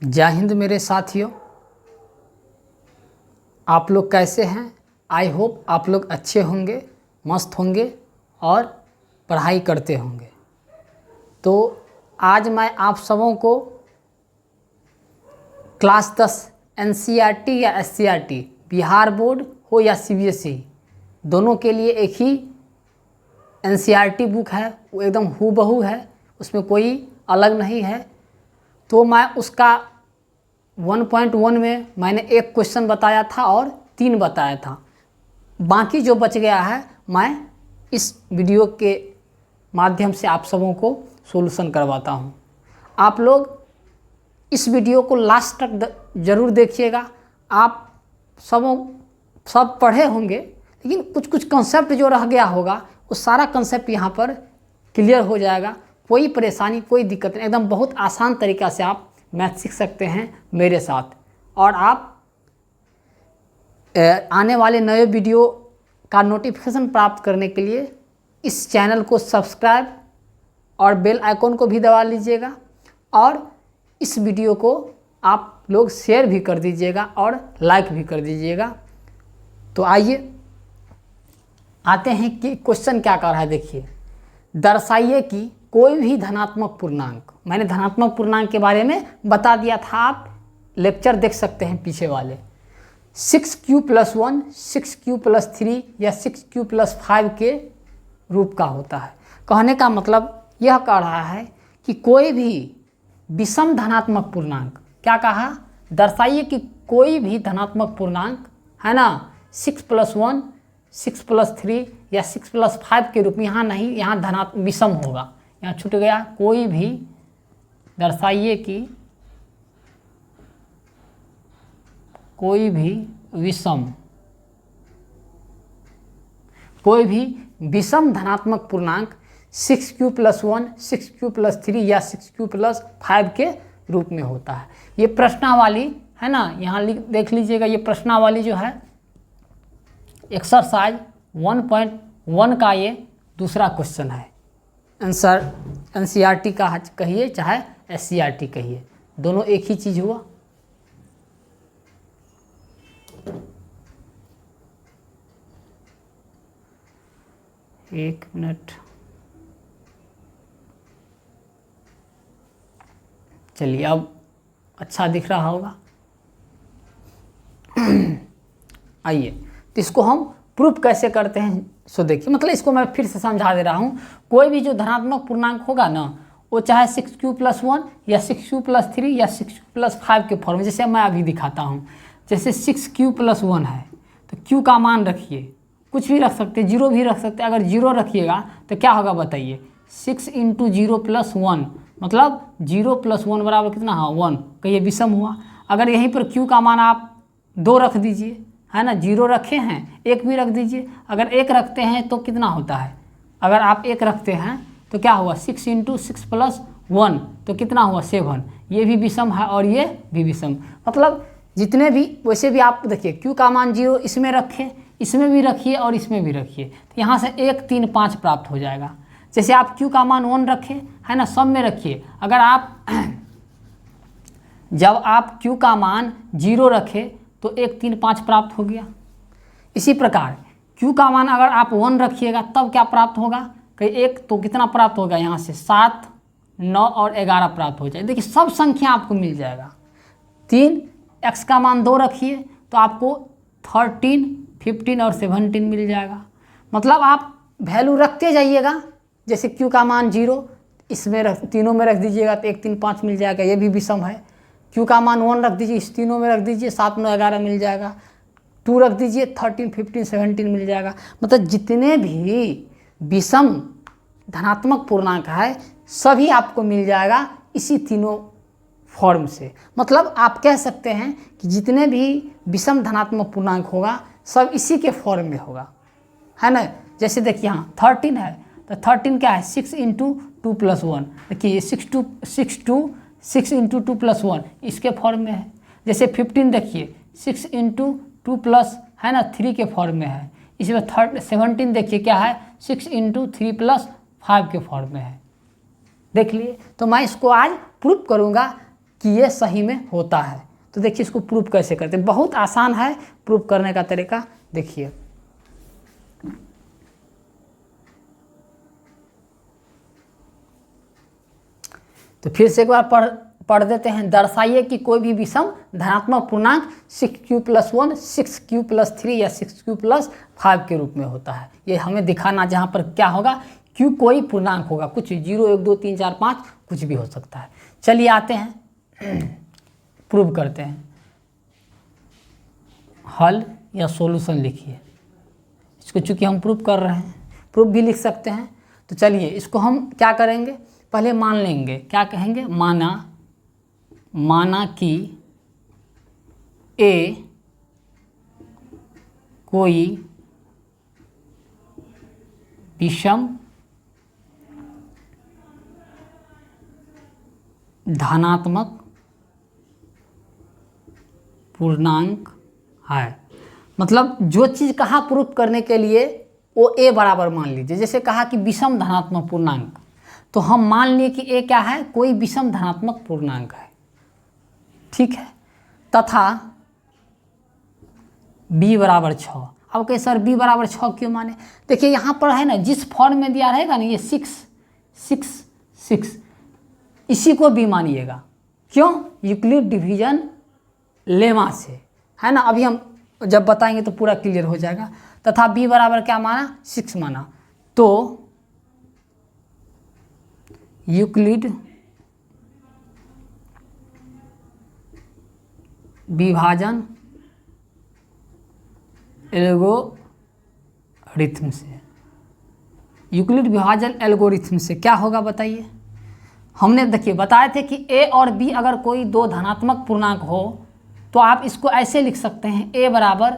जय हिंद मेरे साथियों, आप लोग कैसे हैं। आई होप आप लोग अच्छे होंगे, मस्त होंगे और पढ़ाई करते होंगे। तो आज मैं आप सबों को क्लास 10 एनसीईआरटी या एससीईआरटी बिहार बोर्ड हो या सीबीएसई दोनों के लिए एक ही एनसीईआरटी बुक है, वो एकदम हूबहू है, उसमें कोई अलग नहीं है। तो मैं उसका 1.1 में मैंने एक क्वेश्चन बताया था और 3 बताया था। बाकी जो बच गया है मैं इस वीडियो के माध्यम से आप सबों को सॉल्यूशन करवाता हूँ। आप लोग इस वीडियो को लास्ट तक ज़रूर देखिएगा। आप सब पढ़े होंगे, लेकिन कुछ कंसेप्ट जो रह गया होगा वो सारा कंसेप्ट यहाँ पर क्लियर हो जाएगा। कोई परेशानी, कोई दिक्कत नहीं, एकदम बहुत आसान तरीक़ा से आप मैथ सीख सकते हैं मेरे साथ। और आप आने वाले नए वीडियो का नोटिफिकेशन प्राप्त करने के लिए इस चैनल को सब्सक्राइब और बेल आइकॉन को भी दबा लीजिएगा और इस वीडियो को आप लोग शेयर भी कर दीजिएगा और लाइक भी कर दीजिएगा। तो आइए आते हैं कि क्वेश्चन क्या कर रहा है। देखिए, दर्शाइए कि कोई भी धनात्मक पूर्णांक, मैंने धनात्मक पूर्णांक के बारे में बता दिया था, आप लेक्चर देख सकते हैं पीछे वाले। 6q+1, 6q+3 या 6q+5 के रूप का होता है। कहने का मतलब यह कह रहा है कि कोई भी विषम धनात्मक पूर्णांक, क्या कहा, दर्शाइए कि कोई भी धनात्मक पूर्णांक है ना, 6+1, 6+3 या 6+5 के रूप में, यहाँ नहीं, यहाँ धनात्मक विषम होगा, यहाँ छूट गया। कोई भी दर्शाइए कि कोई भी विषम धनात्मक पूर्णांक 6q+1, 6q+3 या 6q+5 के रूप में होता है। ये प्रश्नावली है ना, यहाँ देख लीजिएगा। ये प्रश्नावली जो है एक्सरसाइज 1.1 का ये दूसरा क्वेश्चन है। आंसर एनसीईआरटी का कहिए चाहे एससीईआरटी कहिए, दोनों एक ही चीज़ हुआ। एक मिनट, चलिए अब अच्छा दिख रहा होगा। आइए, तो इसको हम प्रूफ कैसे करते हैं सो देखिए। मतलब इसको मैं फिर से समझा दे रहा हूँ। कोई भी जो धनात्मक पूर्णांक होगा ना, वो चाहे 6q+1 या 6q+3 या 6q+5 के फॉर्म में, जैसे मैं अभी दिखाता हूँ। जैसे 6q+1 है तो q का मान रखिए, कुछ भी रख सकते, 0 भी रख सकते। अगर 0 रखिएगा तो क्या होगा बताइए, 6 × 0+1 मतलब 0+1 बराबर कितना, हाँ 1, कहिए विषम हुआ। अगर यहीं पर q का मान आप 2 रख दीजिए, है ना, 0 रखे हैं, 1 भी रख दीजिए। अगर 1 रखते हैं तो कितना होता है, अगर आप 1 रखते हैं तो क्या हुआ, 6 × 6+1 तो कितना हुआ 7। ये भी विषम है और ये भी विषम। मतलब जितने भी, वैसे भी आप देखिए q का मान 0 इसमें रखें, इसमें भी रखिए और इसमें भी रखिए, तो यहाँ से 1, 3, 5 प्राप्त हो जाएगा। जैसे आप q का मान 1 रखें, है ना, सब में रखिए। अगर आप जब आप q का मान 0 रखें तो 1, 3, 5 प्राप्त हो गया। इसी प्रकार q का मान अगर आप 1 रखिएगा तब क्या प्राप्त होगा, कहीं 1 तो कितना प्राप्त होगा, यहाँ से 7, 9 और 11 प्राप्त हो जाए। देखिए सब संख्या आपको मिल जाएगा। 3, x का मान 2 रखिए तो आपको 13, 15 और 17 मिल जाएगा। मतलब आप वैल्यू रखते जाइएगा। जैसे q का मान 0 इसमें तीनों में रख दीजिएगा तो 1, 3, 5 मिल जाएगा, ये भी विषम है। q का मान 1 रख दीजिए, इस तीनों में रख दीजिए, 7, 9, 11 मिल जाएगा। 2 रख दीजिए, 13, 15, 17 मिल जाएगा। मतलब जितने भी विषम धनात्मक पूर्णांक है सभी आपको मिल जाएगा इसी तीनों फॉर्म से। मतलब आप कह सकते हैं कि जितने भी विषम धनात्मक पूर्णांक होगा सब इसी के फॉर्म में होगा, है ना। जैसे देखिए यहाँ 13 है तो 13 क्या है, 6 × 2+1। देखिए 6 × 2+1 इसके फॉर्म में है। जैसे 15 देखिए 6 × 2+ है ना 3 के फॉर्म में है। इसमें 17 देखिए क्या है, 6 × 3+5 के फॉर्म में है। देख लिए। तो मैं इसको आज प्रूफ करूँगा कि ये सही में होता है। तो देखिए इसको प्रूफ कैसे करते हैं, बहुत आसान है प्रूफ करने का तरीका। देखिए तो फिर से एक बार पढ़ देते हैं। दर्शाइए कि कोई भी विषम धनात्मक पूर्णांक 6q+1 6q+3 या 6q+5 के रूप में होता है। ये हमें दिखाना, जहाँ पर क्या होगा, q कोई पूर्णांक होगा, कुछ 0 1 2 3 4 5 कुछ भी हो सकता है। चलिए आते हैं प्रूव करते हैं। हल या सॉल्यूशन लिखिए। इसको चूंकि हम प्रूव कर रहे हैं, प्रूफ भी लिख सकते हैं। तो चलिए इसको हम क्या करेंगे, पहले मान लेंगे। क्या कहेंगे, माना कि ए कोई विषम धनात्मक पूर्णांक है। मतलब जो चीज़ कहा प्रूफ करने के लिए वो ए बराबर मान लीजिए। जैसे कहा कि विषम धनात्मक पूर्णांक, तो हम मान लिए कि ए क्या है, कोई विषम धनात्मक पूर्णांक है, ठीक है। तथा b बराबर 6। अब कहे सर b बराबर 6 क्यों माने, देखिए यहाँ पर है ना, जिस फॉर्म में दिया रहेगा ना, ये 6 6 6, इसी को b मानिएगा। क्यों, यूक्लिड डिवीजन लेमा से, है ना। अभी हम जब बताएंगे तो पूरा क्लियर हो जाएगा। तथा b बराबर क्या माना, 6 माना। तो यूक्लिड विभाजन एल्गोरिथम से, यूक्लिड विभाजन एल्गोरिथम से क्या होगा बताइए। हमने देखिए बताए थे कि a और b अगर कोई दो धनात्मक पूर्णांक हो तो आप इसको ऐसे लिख सकते हैं, a बराबर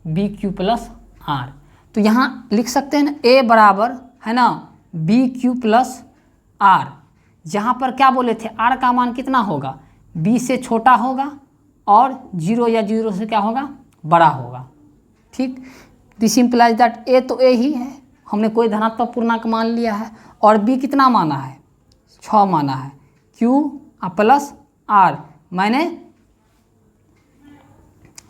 bq+r। तो यहाँ लिख सकते हैं ना, a बराबर है ना bq+r। जहाँ पर क्या बोले थे, r का मान कितना होगा, b से छोटा होगा और 0 या 0 से क्या होगा, बड़ा होगा, ठीक। दिस इंप्लाइज दैट a तो a ही है, हमने कोई धनात्मक पूर्णांक मान लिया है, और b कितना माना है, 6 माना है। q+r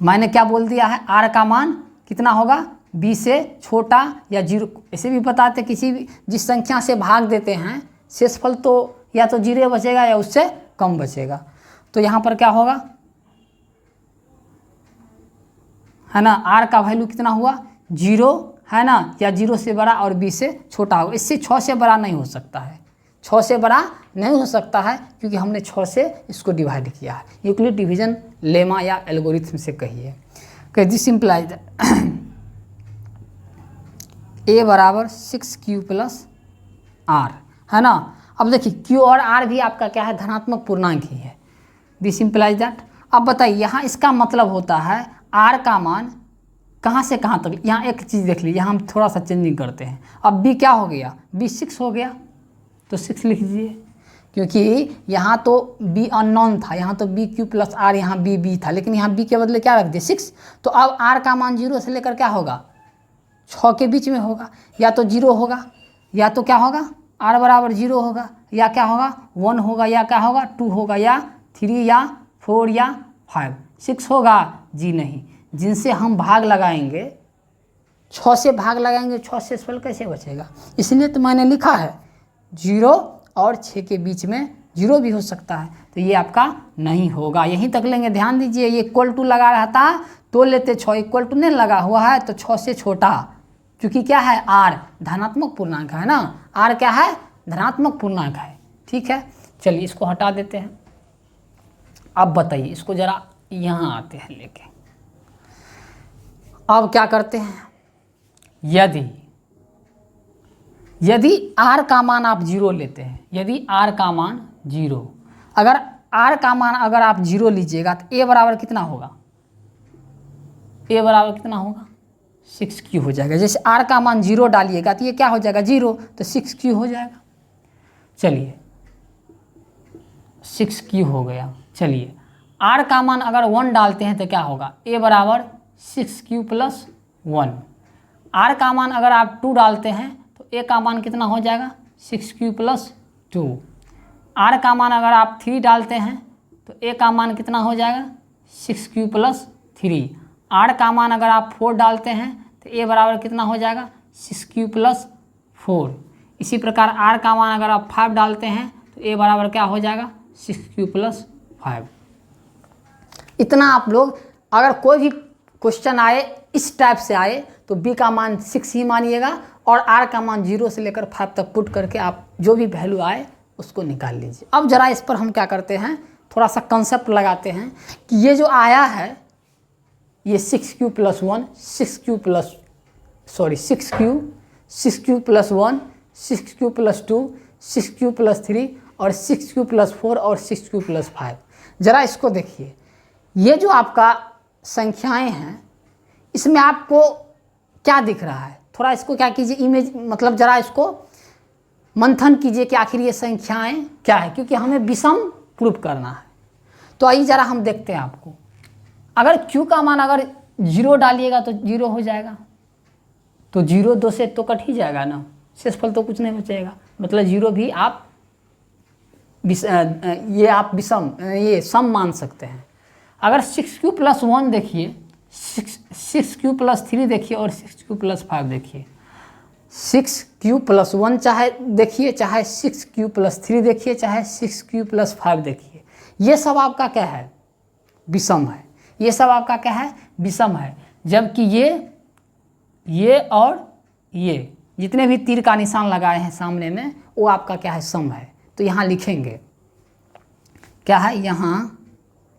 मैंने क्या बोल दिया है, r का मान कितना होगा, b से छोटा या 0, ऐसे भी बताते, किसी भी जिस संख्या से भाग देते हैं शेषफल तो या तो 0 बचेगा या उससे कम बचेगा। तो यहाँ पर क्या होगा, है ना, r का वैल्यू कितना हुआ, 0, है ना, या 0 से बड़ा और b से छोटा होगा। इससे 6 से बड़ा नहीं हो सकता है, 6 से बड़ा नहीं हो सकता है, क्योंकि हमने 6 से इसको डिवाइड किया है। यूक्लिड डिवीजन लेमा या एल्गोरिथम से कहिए। दिस इंप्लाइज a बराबर 6q+r, है ना। अब देखिए q और r भी आपका क्या है, धनात्मक पूर्णांक ही है। दिस इंप्लाइज दैट, अब बताइए यहाँ इसका मतलब होता है r का मान कहाँ से कहाँ तक। यहाँ एक चीज़ देख लीजिए, यहाँ हम थोड़ा सा चेंजिंग करते हैं। अब b क्या हो गया, b 6 हो गया, तो 6 लिख दीजिए, क्योंकि यहाँ तो b अननोन था, यहाँ तो bq+r, यहाँ b था, लेकिन यहाँ b के बदले क्या रख दिए, 6। तो अब r का मान 0 से लेकर क्या होगा, 6 के बीच में होगा, या तो 0 होगा, या तो क्या होगा, r बराबर 0 होगा, या क्या होगा 1 होगा, या क्या होगा 2 होगा, या 3 या 4 या 5। 6 होगा जी नहीं, जिनसे हम भाग लगाएंगे, 6 से भाग लगाएंगे, 6 से फल कैसे बचेगा। इसलिए तो मैंने लिखा है 0 और 6 के बीच में 0 भी हो सकता है, तो ये आपका नहीं होगा। यहीं तक लेंगे, ध्यान दीजिए, ये इक्वल टू लगा रहता तो लेते, 6 इक्वल टू नहीं लगा हुआ है तो 6 से छोटा, क्योंकि क्या है, r धनात्मक पूर्णांक है ना, r क्या है, धनात्मक पूर्णांक है, ठीक है। चलिए इसको हटा देते हैं। अब बताइए, इसको जरा यहाँ आते हैं लेके। अब क्या करते हैं, यदि r का मान आप 0 लेते हैं, यदि r का मान 0, अगर r का मान अगर आप 0 लीजिएगा तो a बराबर कितना होगा, a बराबर कितना होगा, 6q हो जाएगा। जैसे r का मान 0 डालिएगा तो ये क्या हो जाएगा, 0, तो 6q हो जाएगा। चलिए 6q हो गया। चलिए r का मान अगर 1 डालते हैं तो क्या होगा, a बराबर 6q+1। r का मान अगर आप 2 डालते हैं तो a का मान कितना हो जाएगा, 6q+2। r का मान अगर आप 3 डालते हैं तो ए का मान कितना हो जाएगा 6q + 3। आर का मान अगर आप 4 डालते हैं तो ए बराबर कितना हो जाएगा 6q + 4। इसी प्रकार आर का मान अगर आप 5 डालते हैं तो ए बराबर क्या हो जाएगा 6q + 5। इतना आप लोग अगर कोई भी क्वेश्चन आए इस टाइप से आए तो बी का मान 6 ही मानिएगा और आर का मान 0 से लेकर 5 तक पुट करके आप जो भी वैल्यू आए उसको निकाल लीजिए। अब जरा इस पर हम क्या करते हैं, थोड़ा सा कंसेप्ट लगाते हैं कि ये जो आया है ये 6q + 1 6q + 1 6q + 2 6q + 3 और 6q + 4 और 6q + 5। ज़रा इसको देखिए, ये जो आपका संख्याएं हैं इसमें आपको क्या दिख रहा है, थोड़ा इसको क्या कीजिए इमेज मतलब ज़रा इसको मंथन कीजिए कि आखिर ये संख्याएं क्या है, क्योंकि हमें विषम प्रूफ करना है। तो आइए ज़रा हम देखते हैं आपको। अगर q का मान अगर 0 डालिएगा तो 0 हो जाएगा, तो 0 2 से तो कट ही जाएगा ना, शेषफल तो कुछ नहीं बचेगा, मतलब 0 भी आप ये आप विषम ये सम मान सकते हैं। अगर 6q + 1 देखिए, 6q + 3 देखिए और 6q + 5 देखिए, 6q + 1 चाहे देखिए, चाहे 6q + 3 देखिए, चाहे 6q + 5 देखिए, ये सब आपका क्या है विषम है। ये सब आपका क्या है विषम है, जबकि ये और ये जितने भी तीर का निशान लगाए हैं सामने में वो आपका क्या है सम है। तो यहाँ लिखेंगे क्या है, यहाँ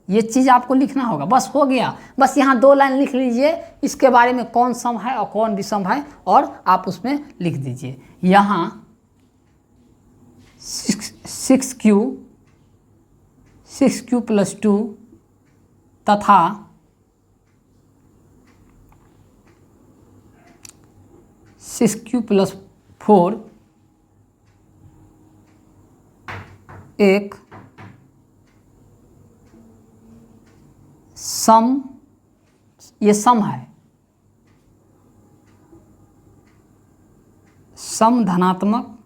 ये चीज़ आपको लिखना होगा, बस हो गया। बस यहाँ 2 लाइन लिख लीजिए इसके बारे में, कौन सम है और कौन विषम है, और आप उसमें लिख दीजिए यहाँ 6q + 2 तथा 6q + 4 एक सम, ये सम है, सम धनात्मक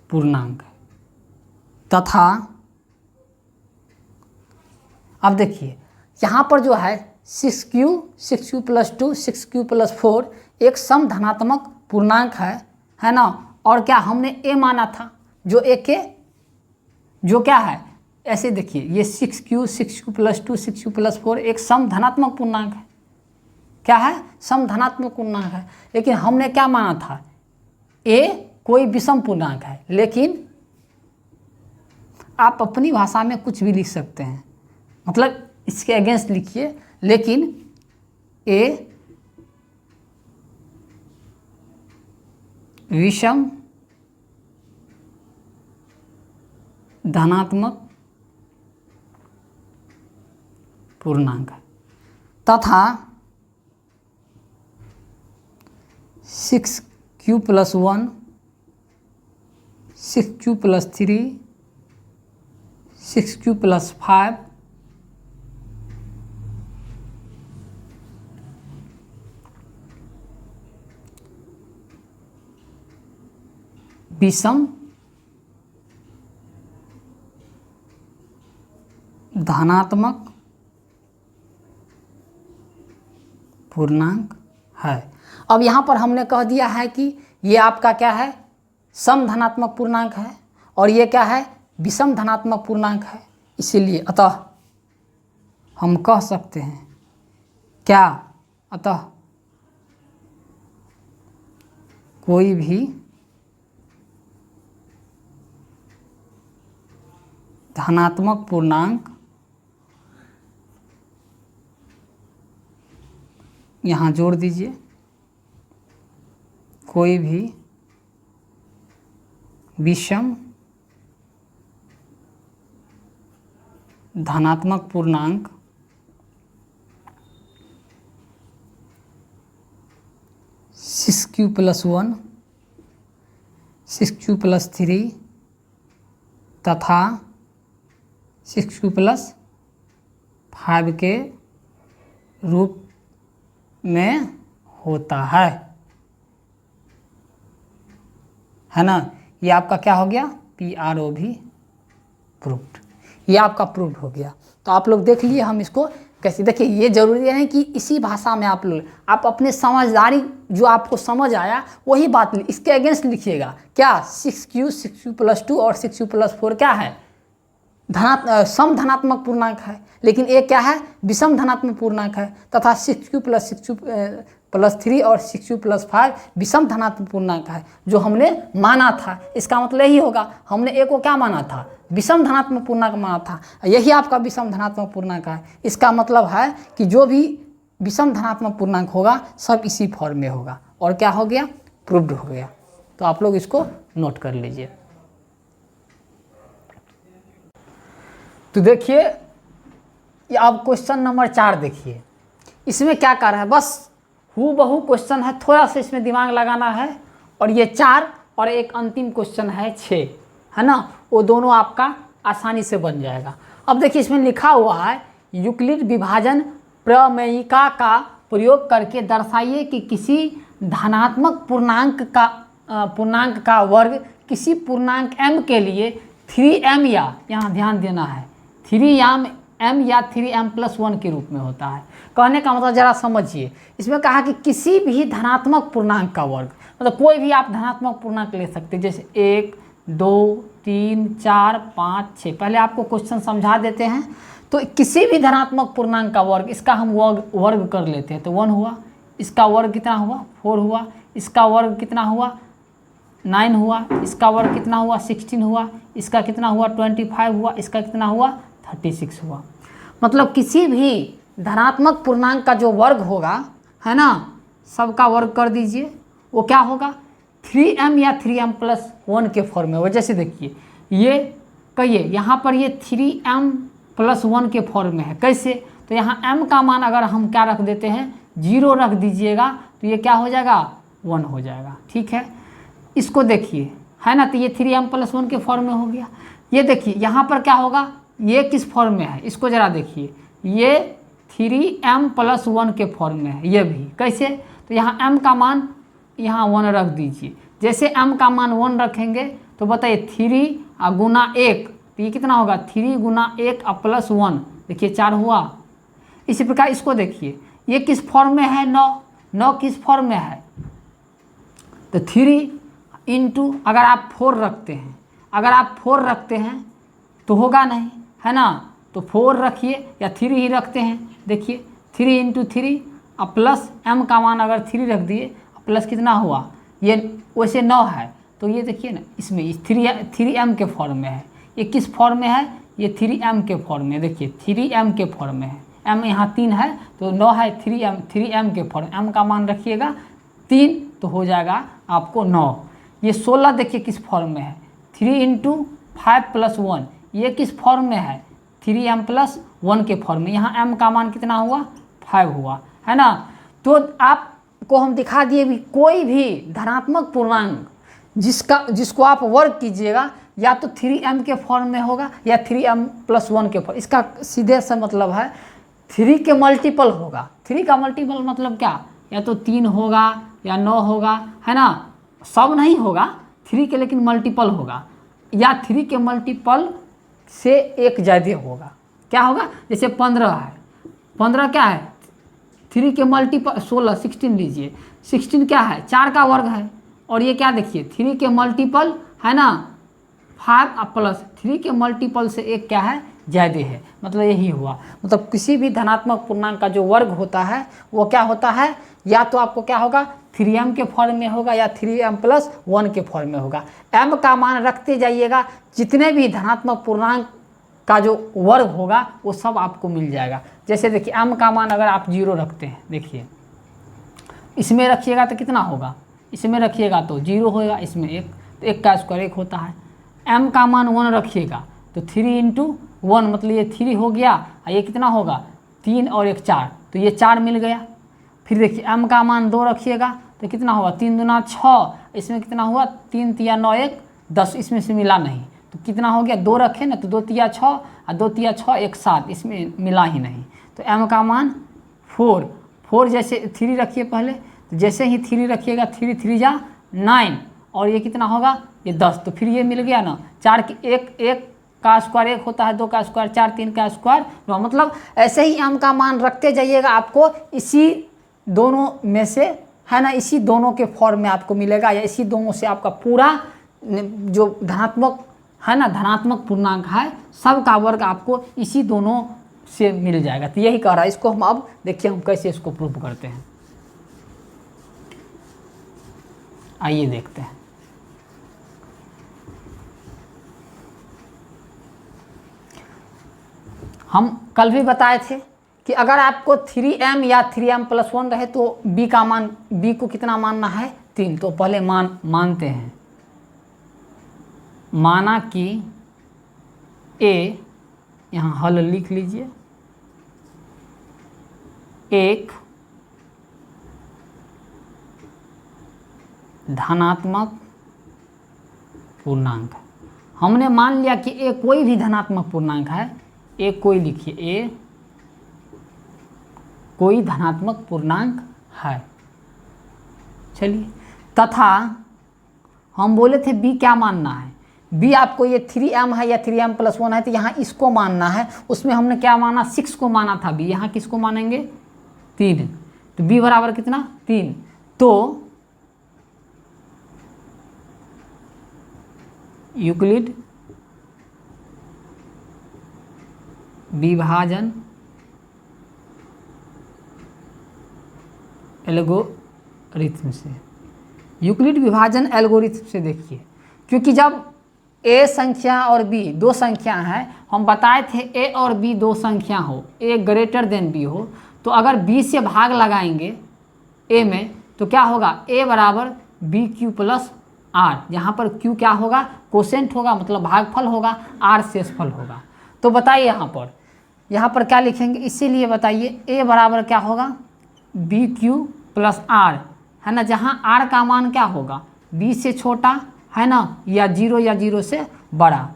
पूर्णांक है। तथा अब देखिए यहाँ पर जो है 6q + 2 6q + 4 एक सम धनात्मक पूर्णांक है ना। और क्या हमने a माना था, जो a के जो क्या है, ऐसे देखिए ये 6q + 2 6q + 4 एक सम धनात्मक पूर्णांक है। क्या है, सम धनात्मक पूर्णांक है। लेकिन हमने क्या माना था, a कोई विषम पूर्णांक है। लेकिन आप अपनी भाषा में कुछ भी लिख सकते हैं, मतलब इसके अगेंस्ट लिखिए, लेकिन a विषम धनात्मक पूर्णांक है। तथा 6q + 1 6q + 3 6q + 5 विषम धनात्मक पूर्णांक है। अब यहाँ पर हमने कह दिया है कि ये आपका क्या है सम धनात्मक पूर्णांक है और ये क्या है विषम धनात्मक पूर्णांक है। इसीलिए अतः हम कह सकते हैं क्या, अतः कोई भी धनात्मक पूर्णांक यहाँ जोड़ दीजिए, कोई भी विषम धनात्मक पूर्णांक q + 1 6q + 3 तथा 6q + 5 के रूप में होता है ना। ये आपका क्या हो गया PROV प्रूव्ड। ये आपका प्रूव्ड हो गया। तो आप लोग देख लिए हम इसको कैसे। देखिए ये जरूरी है कि इसी भाषा में आप अपने समझदारी जो आपको समझ आया वही बात इसके अगेंस्ट लिखिएगा। क्या 6q 6q+2 और 6q+4 क्या है, सम धनात्मक पूर्णांक है, लेकिन एक क्या है, विषम धनात्मक पूर्णांक है, तथा 6q+6q+3 और 6q+5 विषम धनात्मक पूर्णांक है जो हमने माना था। इसका मतलब यही होगा, हमने एक को क्या माना था, विषम धनात्मक पूर्णांक माना था, यही आपका विषम धनात्मक पूर्णांक है। इसका मतलब है कि जो भी विषम धनात्मक पूर्णांक होगा सब इसी फॉर्म में होगा, और क्या हो गया, प्रूव्ड हो गया। तो आप लोग इसको नोट कर लीजिए। तो देखिए ये अब क्वेश्चन नंबर 4 देखिए, इसमें क्या कर रहा है, बस हूबहू क्वेश्चन है, थोड़ा सा इसमें दिमाग लगाना है। और ये 4 और एक अंतिम क्वेश्चन है 6, है ना, वो दोनों आपका आसानी से बन जाएगा। अब देखिए इसमें लिखा हुआ है यूक्लिड विभाजन प्रमेयिका का प्रयोग करके दर्शाइए कि किसी धनात्मक पूर्णांक का वर्ग किसी पूर्णांक m के लिए 3m या, यहाँ ध्यान देना है, 3m या 3m+1 के रूप में होता है। कहने का मतलब जरा समझिए, इसमें कहा कि किसी भी धनात्मक पूर्णांक का वर्ग, मतलब कोई भी आप धनात्मक पूर्णांक ले सकते हैं, जैसे 1 2 3 4 5 6। पहले आपको क्वेश्चन समझा देते हैं। तो किसी भी धनात्मक पूर्णांक का वर्ग, इसका हम वर्ग कर लेते हैं, तो 1 हुआ, इसका वर्ग कितना हुआ, 4 हुआ, इसका वर्ग कितना हुआ, 9 हुआ, इसका वर्ग कितना हुआ, 16 हुआ, इसका कितना हुआ, 25 हुआ, इसका कितना हुआ, 36 हुआ। मतलब किसी भी धनात्मक पूर्णांक का जो वर्ग होगा, है ना, सबका वर्ग कर दीजिए, वो क्या होगा, 3m या 3m+1 के फॉर्म में होगा। जैसे देखिए ये कहिए यहाँ पर ये 3m+1 के फॉर्म में है, कैसे, तो यहाँ m का मान अगर हम क्या रख देते हैं, 0 रख दीजिएगा, तो ये क्या हो जाएगा, 1 हो जाएगा। ठीक है, इसको देखिए, है ना, तो ये 3m+1 के फॉर्म में हो गया। ये देखिए यहाँ पर क्या होगा, ये किस फॉर्म में है, इसको ज़रा देखिए, ये 3m+1 के फॉर्म में है, ये भी कैसे, तो यहाँ m का मान यहाँ 1 रख दीजिए। जैसे m का मान 1 रखेंगे तो बताइए 3 गुना 1, तो ये कितना होगा, 3 गुना 1 +1, देखिए 4 हुआ। इसी प्रकार इसको देखिए, ये किस फॉर्म में है, 9 किस फॉर्म में है, तो 3 इंटू अगर आप 4 रखते हैं, तो होगा नहीं, है ना, तो 4 रखिए या 3 ही रखते हैं। देखिए 3 इंटू 3 प्लस m का मान अगर 3 रख दिए, प्लस कितना हुआ, ये वैसे 9 है, तो ये देखिए ना, इसमें 3m के फॉर्म में है। ये किस फॉर्म में है, ये 3m के फॉर्म में, देखिए 3m के फॉर्म में है, m यहाँ 3 है तो 9 है, 3m के फॉर्म, m का मान रखिएगा 3, तो हो जाएगा आपको 9। ये 16 देखिए किस फॉर्म में है, 3 इंटू 5 + 1, ये किस फॉर्म में है, 3m+1 के फॉर्म में। यहाँ m का मान कितना हुआ, 5 हुआ, है ना। तो आपको हम दिखा दिए भी कोई भी धनात्मक पूर्णांक जिसको आप वर्ग कीजिएगा, या तो 3m के फॉर्म में होगा या 3m+1 के फॉर्म। इसका सीधे से मतलब है 3 के मल्टीपल होगा। 3 का मल्टीपल मतलब क्या, या तो 3 होगा या 9 होगा, है ना, सब नहीं होगा 3 के, लेकिन मल्टीपल होगा, या 3 के मल्टीपल से एक ज़्यादा होगा। क्या होगा, जैसे 15 है, 15 क्या है, 3 के मल्टीपल 16, 16 लीजिए, 16 क्या है, 4 का वर्ग है, और ये क्या देखिए 3 के मल्टीपल है ना 5 प्लस 3 के मल्टीपल से एक क्या है, ज़्यादा है। मतलब यही हुआ, मतलब किसी भी धनात्मक पूर्णांक का जो वर्ग होता है वो क्या होता है, या तो आपको क्या होगा 3m के फॉर्म में होगा या 3m+1 के फॉर्म में होगा। m का मान रखते जाइएगा, जितने भी धनात्मक पूर्णांक का जो वर्ग होगा वो सब आपको मिल जाएगा। जैसे देखिए m का मान अगर आप 0 रखते हैं, देखिए इसमें रखिएगा तो कितना होगा, इसमें रखिएगा तो 0 होगा, इसमें 1, तो 1 का स्क्वायर 1 होता है। m का मान 1 रखिएगा तो 3 इंटू 1 मतलब ये 3 हो गया, ये कितना होगा, 3 और 1 4, तो ये 4 मिल गया। फिर देखिए m का मान 2 रखिएगा तो कितना होगा, 3 दूना 6, इसमें कितना हुआ, 3 तिया 9 1 10, इसमें से मिला नहीं, तो कितना हो गया, 2 रखे ना, तो 2 तिया 6 और 2 तिया 6 1 7, इसमें मिला ही नहीं, तो m का मान 4। जैसे 3 रखिए पहले, तो जैसे ही 3 रखिएगा 3 3 जा 9, और ये कितना होगा, ये 10, तो फिर ये मिल गया ना, 4 की 1 1 का स्क्वायर 1 होता है, 2 का स्क्वायर 4, 3 का स्क्वायर 9। मतलब ऐसे ही m का मान रखते जाइएगा, आपको इसी दोनों में से, है ना, इसी दोनों के फॉर्म में आपको मिलेगा, या इसी दोनों से आपका पूरा जो धनात्मक है ना, धनात्मक पूर्णांक है, सब का वर्ग आपको इसी दोनों से मिल जाएगा। तो यही कह रहा है। इसको हम अब देखिए हम कैसे इसको प्रूफ करते हैं, आइए देखते हैं। हम कल भी बताए थे कि अगर आपको 3m या 3m+1 रहे तो b का मान, b को कितना मानना है 3। तो पहले मानते हैं, माना कि a, यहाँ हल लिख लीजिए, एक धनात्मक पूर्णांक है। हमने मान लिया कि a कोई भी धनात्मक पूर्णांक है, a कोई लिखिए, a कोई धनात्मक पूर्णांक है। चलिए, तथा हम बोले थे b क्या मानना है, b आपको ये 3m है या 3m+1 है, तो यहाँ इसको मानना है। उसमें हमने क्या माना, 6 को माना था b, यहाँ किसको मानेंगे 3। तो b बराबर कितना 3। तो यूक्लिड विभाजन एल्गोरिथम से, यूक्लिड विभाजन एल्गोरिथम से देखिए, क्योंकि जब a संख्या और b दो संख्या है, हम बताए थे a और b दो संख्या हो, a ग्रेटर देन b हो, तो अगर b से भाग लगाएंगे a में तो क्या होगा, a बराबर bq प्लस r, यहाँ पर q क्या होगा, कोसेंट होगा, मतलब भागफल होगा, r शेषफल होगा। तो बताइए यहाँ पर क्या लिखेंगे, इसीलिए बताइए a बराबर क्या होगा bq प्लस r, है ना, जहाँ r का मान क्या होगा b से छोटा, है ना, या 0 से बड़ा।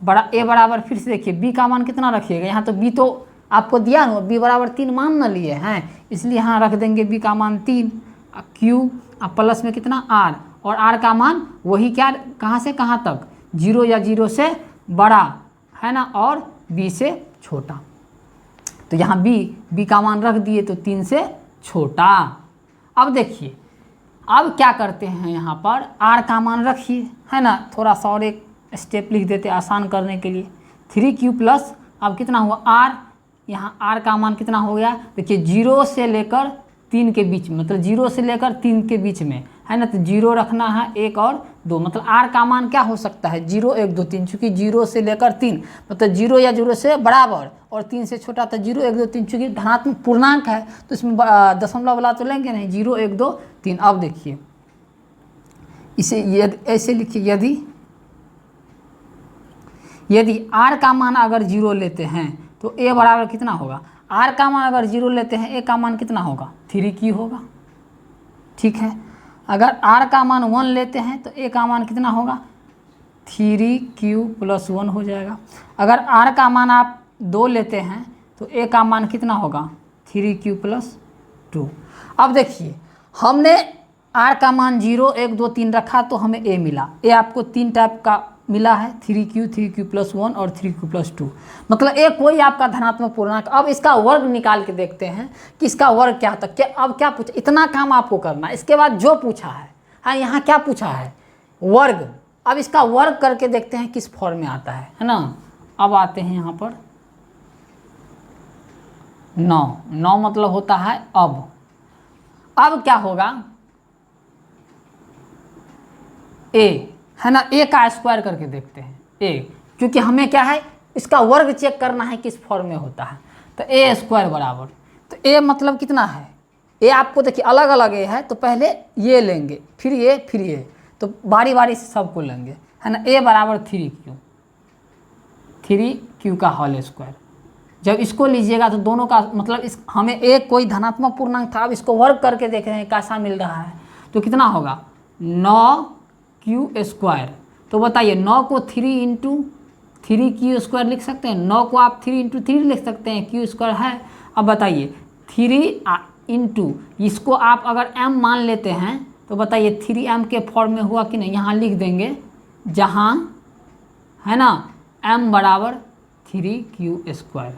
a बराबर, फिर से देखिए b का मान कितना रखिएगा, यहाँ तो b तो आपको दिया ना, b बराबर 3 मान न लिए हैं, इसलिए यहाँ रख देंगे b का मान 3, q प्लस में कितना r, और r का मान वही क्या, कहाँ से कहाँ तक, 0 से बड़ा, है ना, और b से छोटा। तो यहाँ b का मान रख दिए तो 3 से छोटा। अब देखिए, अब क्या करते हैं, यहाँ पर r का मान रखिए, है ना, थोड़ा सा और एक स्टेप लिख देते आसान करने के लिए, 3q प्लस, अब कितना हुआ r, यहाँ r का मान कितना हो गया, देखिए 0 से लेकर 3 के बीच में, मतलब 0 से लेकर 3 के बीच में, है ना, तो 0 रखना है, 1 और 2, मतलब r का मान क्या हो सकता है 0 1 2 3, चूँकि 0 से लेकर 3 मतलब 0 या 0 से बराबर और 3 से छोटा, तो 0 1 2 3, चूँकि धनात्मक पूर्णांक है तो इसमें दशमलव वाला तो लेंगे नहीं, 0 1 2 3। अब देखिए इसे ऐसे लिखिए, यदि r का मान अगर 0 लेते हैं तो a बराबर कितना होगा, r का मान अगर 0 लेते हैं a का मान कितना होगा 3q होगा, ठीक है। अगर r का मान 1 लेते हैं तो a का मान कितना होगा 3q प्लस 1 हो जाएगा। अगर r का मान आप 2 लेते हैं तो a का मान कितना होगा 3q प्लस 2। अब देखिए, हमने r का मान 0 1 2 3 रखा तो हमें a मिला, a आपको 3 टाइप का मिला है, 3q प्लस 1 और 3q प्लस 2, मतलब a कोई आपका धनात्मक पूर्णांक। अब इसका वर्ग निकाल के देखते हैं कि इसका वर्ग क्या था। अब क्या पूछा, इतना काम आपको करना है, इसके बाद जो पूछा है, हाँ यहाँ क्या पूछा है वर्ग। अब इसका वर्ग करके देखते हैं किस फॉर्म में आता है ना। अब आते हैं यहाँ पर 9 मतलब होता है अब क्या होगा a, है ना, a का स्क्वायर करके देखते हैं a, क्योंकि हमें क्या है इसका वर्ग चेक करना है किस फॉर्म में होता है। तो a स्क्वायर बराबर, तो a मतलब कितना है, a आपको देखिए अलग अलग a है, तो पहले ये लेंगे फिर ये, तो बारी बारी से सबको लेंगे, है ना। a बराबर 3q का होल स्क्वायर। जब इसको लीजिएगा तो दोनों का मतलब हमें एक कोई धनात्मक पूर्णांक था, अब इसको वर्ग करके देख रहे हैं कैसा मिल रहा है, तो कितना होगा 9q स्क्वायर। तो बताइए 9 को 3 इंटू 3q स्क्वायर लिख सकते हैं, 9 को आप 3 इंटू 3 लिख सकते हैं, q स्क्वायर है। अब बताइए 3 इंटू इसको आप अगर m मान लेते हैं तो बताइए 3m के फॉर्म में हुआ कि नहीं, यहाँ लिख देंगे, जहाँ है ना m बराबर 3q²।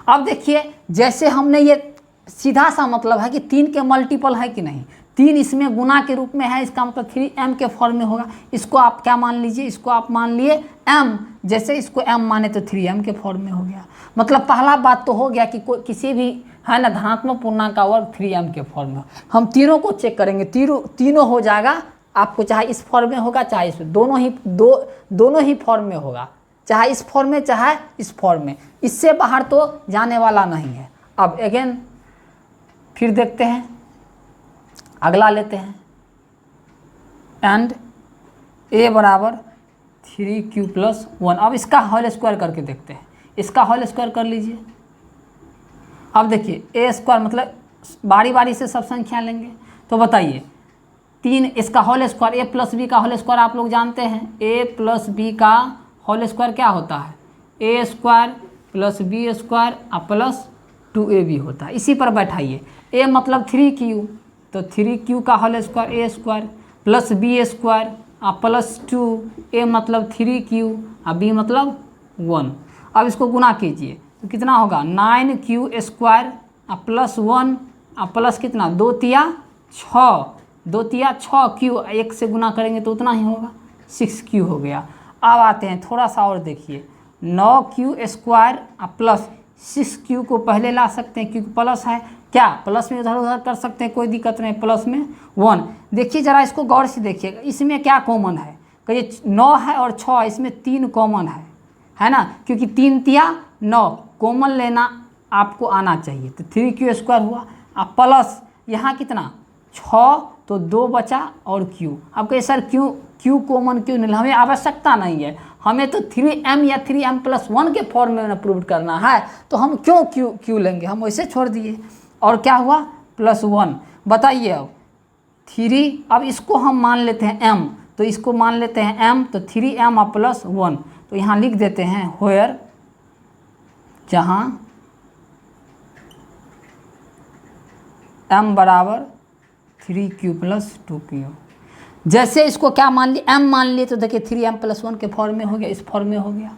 अब देखिए जैसे हमने ये सीधा सा मतलब है कि 3 के मल्टीपल है कि नहीं, 3 इसमें गुना के रूप में है, इसका मतलब 3m के फॉर्म में होगा। इसको आप क्या मान लीजिए, इसको आप मान लिए m, जैसे इसको m माने तो 3m के फॉर्म में हो गया। मतलब पहला बात तो हो गया कि कोई किसी भी है ना धनात्मक पूर्णांक का वर्ग 3m के फॉर्म में। हम तीनों को चेक करेंगे, तीनों हो जाएगा आपको, चाहे इस फॉर्म में होगा चाहे इस, दोनों ही फॉर्म में होगा, चाहे इस फॉर्म में चाहे इस फॉर्म में, इससे बाहर तो जाने वाला नहीं है। अब अगेन फिर देखते हैं, अगला लेते हैं, एंड a बराबर 3q+1। अब इसका होल स्क्वायर करके देखते हैं, इसका होल स्क्वायर कर लीजिए। अब देखिए a² मतलब बारी बारी से सब संख्या लेंगे, तो बताइए 3 इसका होल स्क्वायर, a+b का होल स्क्वायर आप लोग जानते हैं, a+b का होल स्क्वायर क्या होता है, a² + b² + 2ab होता है। इसी पर बैठाइए, a मतलब 3q, तो 3q का whole square a² + b² + 2, a मतलब 3q और b मतलब 1। अब इसको गुना कीजिए तो कितना होगा, 9q² + 1 प्लस कितना, 2 तिया 6, 2 तिया 6q, 1 से गुना करेंगे तो उतना ही होगा, 6q हो गया। अब आते हैं थोड़ा सा और देखिए, 9q² + 6q को पहले ला सकते हैं क्योंकि प्लस है, क्या प्लस में इधर उधर कर सकते हैं, कोई दिक्कत नहीं, प्लस में 1। देखिए ज़रा इसको गौर से देखिएगा, इसमें क्या कॉमन है, कहिए 9 है और 6, इसमें 3 कॉमन है ना, क्योंकि 3 तिया 9 कॉमन लेना आपको आना चाहिए, तो 3q² हुआ। अब प्लस यहाँ कितना 6, तो 2 बचा और q। अब कहिए सर क्यों कॉमन क्यों नहीं, हमें आवश्यकता नहीं है, हमें तो 3m या 3m+1 के फॉर्म में प्रूव करना है, तो हम क्यों क्यू लेंगे, हम वैसे छोड़ दिए। और क्या हुआ +1। बताइए अब 3, अब इसको हम मान लेते हैं m, तो इसको मान लेते हैं m, तो 3m + 1, तो यहाँ लिख देते हैं व्हेयर, जहाँ m बराबर 3q + 2q। जैसे इसको क्या मान लिए, m मान लिए, तो देखिए 3m+1 के फॉर्म में हो गया, इस फॉर्म में हो गया।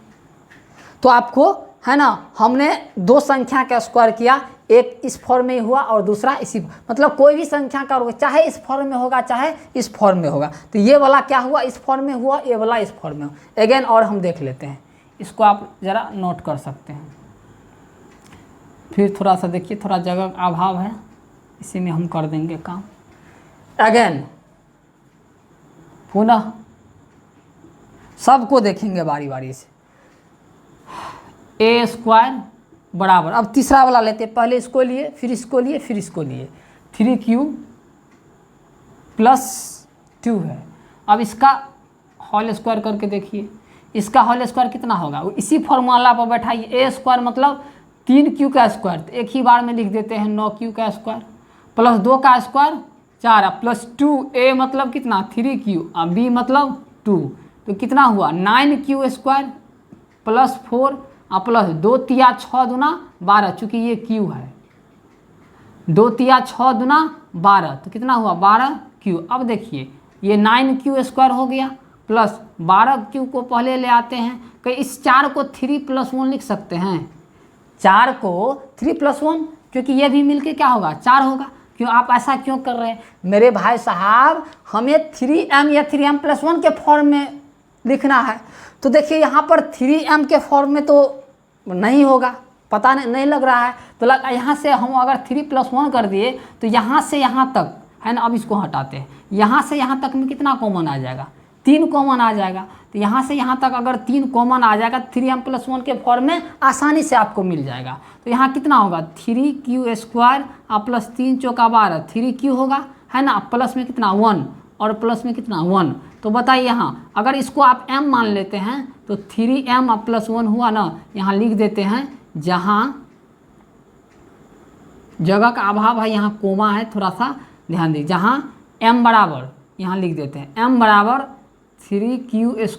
तो आपको है ना, हमने 2 संख्या का स्क्वायर किया, एक इस फॉर्म में हुआ और दूसरा इसी, मतलब कोई भी संख्या का होगा, चाहे इस फॉर्म में होगा चाहे इस फॉर्म में होगा, तो ये वाला क्या हुआ, इस फॉर्म में हुआ, ये वाला इस फॉर्म में हुआ। अगेन और हम देख लेते हैं, इसको आप ज़रा नोट कर सकते हैं। फिर थोड़ा सा देखिए, थोड़ा जगह का अभाव है, इसी में हम कर देंगे काम। अगेन पुनः सबको देखेंगे बारी बारी से, a² बराबर, अब तीसरा वाला लेते हैं, पहले इसको लिए फिर इसको लिए फिर इसको लिए, 3q + 2 है। अब इसका होल स्क्वायर करके देखिए, इसका होल स्क्वायर कितना होगा, इसी फॉर्मूला पर बैठाइए, a² मतलब 3q का स्क्वायर, तो एक ही बार में लिख देते हैं 9q का स्क्वायर + 2 का स्क्वायर 4 + 2, a मतलब कितना 3q और b मतलब 2, तो कितना हुआ 9q² + 4 प्लस 2 तिया 6 दूना 12, चूँकि ये q है, 2 तिया 6 दूना 12, तो कितना हुआ 12q। अब देखिए ये 9q² हो गया प्लस 12q को पहले ले आते हैं, कि इस 4 को 3+1 लिख सकते हैं, 4 को 3+1, क्योंकि ये भी मिलके क्या होगा 4 होगा। क्यों आप ऐसा क्यों कर रहे हैं मेरे भाई साहब, हमें 3m या 3m+1 के फॉर्म में लिखना है, तो देखिए यहाँ पर 3m के फॉर्म में तो नहीं होगा, पता नहीं लग रहा है, तो यहाँ से हम अगर 3+1 कर दिए तो यहाँ से यहाँ तक है ना, अब इसको हटाते हैं, यहाँ से यहाँ तक में कितना कॉमन आ जाएगा, 3 कॉमन आ जाएगा, तो यहाँ से यहाँ तक अगर 3 कॉमन आ जाएगा 3m+1 के फॉर्म में आसानी से आपको मिल जाएगा। तो यहाँ कितना होगा 3q² + 3 चौका 12, 3q होगा है ना, प्लस में कितना 1 और प्लस में कितना 1, तो बताइए यहाँ अगर इसको आप m मान लेते हैं तो 3m + 1 हुआ ना, यहाँ लिख देते हैं, जहाँ जगह का अभाव है यहाँ कोमा है, थोड़ा सा ध्यान दीजिए, जहाँ m बराबर यहाँ लिख देते हैं m बराबर 3q² +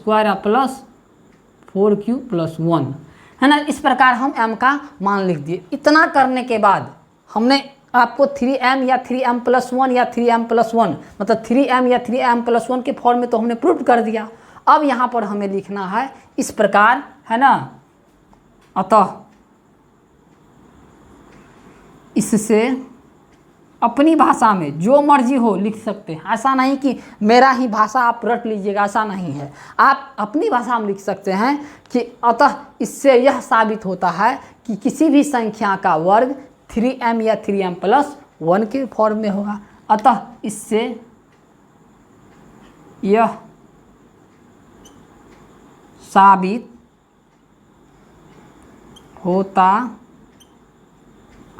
4q + 1 है ना। इस प्रकार हम m का मान लिख दिए। इतना करने के बाद हमने आपको 3m या 3m+1 या 3m+1 मतलब 3m या 3m+1 के फॉर्म में तो हमने प्रूव कर दिया। अब यहाँ पर हमें लिखना है इस प्रकार है ना। अतः इससे अपनी भाषा में जो मर्जी हो लिख सकते हैं। ऐसा नहीं कि मेरा ही भाषा आप रट लीजिएगा, ऐसा नहीं है। आप अपनी भाषा में लिख सकते हैं कि अतः इससे यह साबित होता है कि किसी भी संख्या का वर्ग 3m या 3m+1 के फॉर्म में होगा। अतः इससे यह साबित होता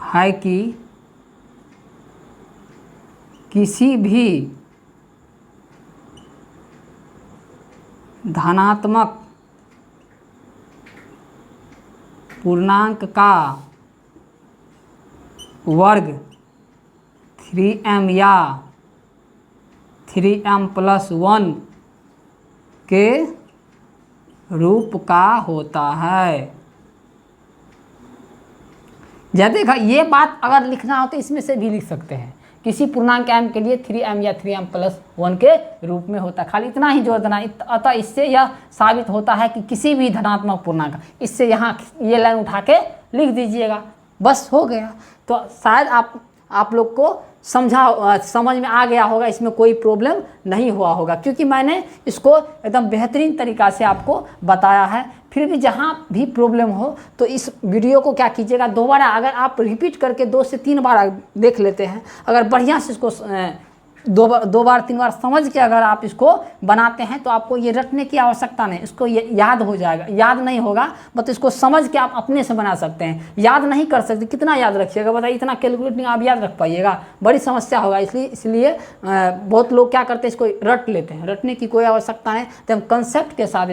है कि किसी भी धनात्मक पूर्णांक का वर्ग 3m या 3m+1 के रूप का होता है। जैसे देखा, ये बात अगर लिखना हो तो इसमें से भी लिख सकते हैं। किसी पूर्णांक m के लिए 3m या 3m+1 के रूप में होता है, खाली इतना ही जोड़ देना। अतः इससे यह साबित होता है कि किसी भी धनात्मक पूर्णांक, इससे यहाँ ये लाइन उठा के लिख दीजिएगा, बस हो गया। तो शायद आप लोग को समझ में आ गया होगा, इसमें कोई प्रॉब्लम नहीं हुआ होगा, क्योंकि मैंने इसको एकदम बेहतरीन तरीक़ा से आपको बताया है। फिर भी जहाँ भी प्रॉब्लम हो तो इस वीडियो को क्या कीजिएगा, दोबारा अगर आप रिपीट करके 2 से 3 बार देख लेते हैं, अगर बढ़िया से इसको 2 बार 3 बार समझ के अगर आप इसको बनाते हैं तो आपको ये रटने की आवश्यकता नहीं, इसको ये याद हो जाएगा। याद नहीं होगा बट इसको समझ के आप अपने से बना सकते हैं। याद नहीं कर सकते, कितना याद रखिएगा बताइए, इतना कैलकुलेटिंग आप याद रख पाइएगा, बड़ी समस्या होगा। इसलिए बहुत लोग क्या करते हैं, इसको रट लेते हैं। रटने की कोई आवश्यकता नहीं, तो हम कंसेप्ट के साथ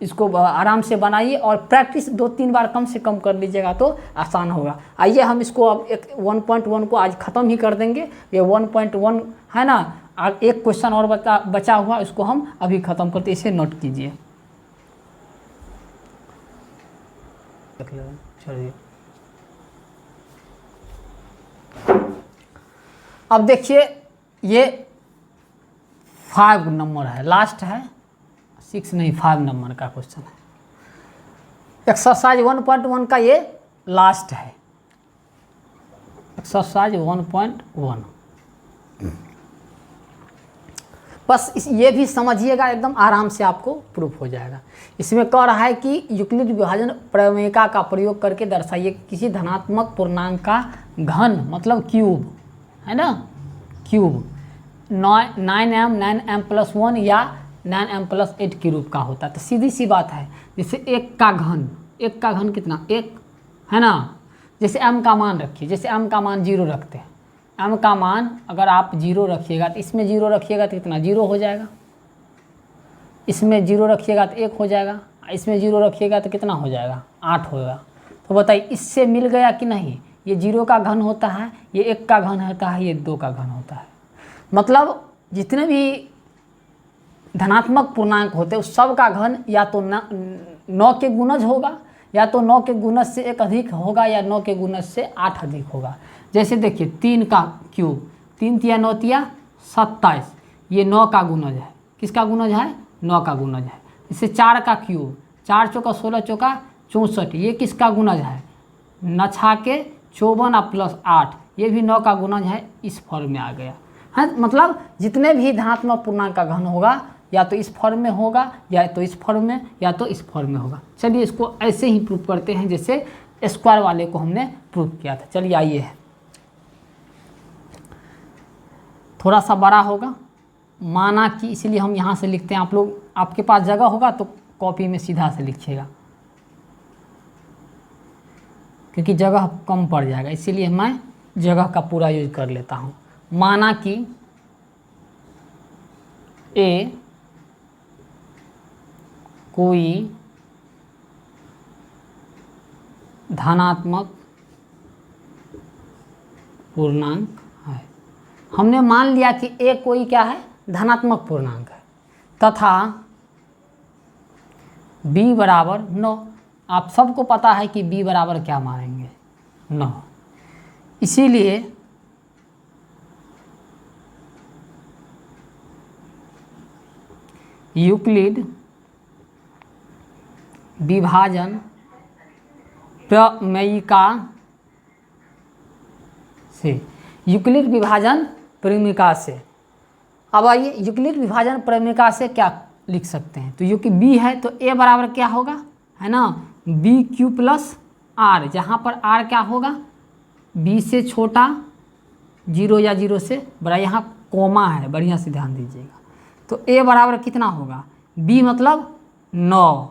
इसको आराम से बनाइए और प्रैक्टिस 2-3 बार कम से कम कर लीजिएगा तो आसान होगा। आइए हम इसको अब 1.1 को आज ख़त्म ही कर देंगे। ये 1.1 है ना, एक क्वेश्चन और बचा हुआ, इसको हम अभी ख़त्म करते, इसे नोट कीजिए। चलिए अब देखिए, ये 5 नंबर है, लास्ट है, 6 नहीं 5 नंबर का क्वेश्चन है। एक्सरसाइज 1.1 का ये लास्ट है, एक्सरसाइज 1.1। बस ये भी समझिएगा, एकदम आराम से आपको प्रूफ हो जाएगा। इसमें कह रहा है कि यूक्लिड विभाजन प्रमेयिका का प्रयोग करके दर्शाइए किसी धनात्मक पूर्णांक का घन, मतलब क्यूब, है ना, क्यूब 9m 9m+1 या 9m+8 के रूप का होता है। तो सीधी सी बात है, जैसे 1 का घन कितना, 1 है ना। जैसे m का मान रखिए, जैसे m का मान 0 रखते हैं, m का मान अगर आप 0 रखिएगा तो इसमें 0 रखिएगा तो कितना, 0 हो जाएगा। इसमें 0 रखिएगा तो 1 हो जाएगा, इसमें 0 रखिएगा तो कितना हो जाएगा, 8 होगा। तो बताइए इससे मिल गया कि नहीं। ये 0 का घन होता है, ये 1 का घन होता है, ये 2 का घन होता है। मतलब जितने भी धनात्मक पूर्णांक होते हैं उस सब का घन या तो 9 के गुणज होगा, या तो 9 के गुणज से 1 अधिक होगा, या 9 के गुणज से 8 अधिक होगा। जैसे देखिए 3 का क्यूब, 3 तिया 9 तिया 27, ये 9 का गुणज है। किसका गुणज है, 9 का गुणज है। इससे 4 का क्यूब, 4 चौका 16 चौका 64, ये किसका गुणज है, 9 के 54 + 8, ये भी 9 का गुणज है। इस फॉर्म में आ गया है। मतलब जितने भी धनात्मक पूर्णांक का घन होगा या तो इस फॉर्म में होगा, या तो इस फॉर्म में, या तो इस फॉर्म में होगा। चलिए इसको ऐसे ही प्रूफ करते हैं जैसे स्क्वायर वाले को हमने प्रूफ किया था। चलिए आइए, थोड़ा सा बड़ा होगा, माना कि, इसलिए हम यहाँ से लिखते हैं। आप लोग, आपके पास जगह होगा तो कॉपी में सीधा से लिखिएगा, क्योंकि जगह कम पड़ जाएगा, इसीलिए मैं जगह का पूरा यूज कर लेता हूँ। माना कि ए कोई धनात्मक पूर्णांक है। हमने मान लिया कि ए कोई क्या है, धनात्मक पूर्णांक है, तथा b बराबर 9। आप सबको पता है कि b बराबर क्या मानेंगे, 9। इसीलिए यूक्लिड विभाजन प्रमेयिका से, यूक्लिड विभाजन प्रमेयिका से। अब आइए यूक्लिड विभाजन प्रमेयिका से क्या लिख सकते हैं, तो क्योंकि b है तो a बराबर क्या होगा, है ना, बी क्यू प्लस आर, जहाँ पर r क्या होगा, b से छोटा, 0 या 0 से बड़ा, यहाँ कोमा है, बढ़िया से ध्यान दीजिएगा। तो a बराबर कितना होगा, b मतलब 9,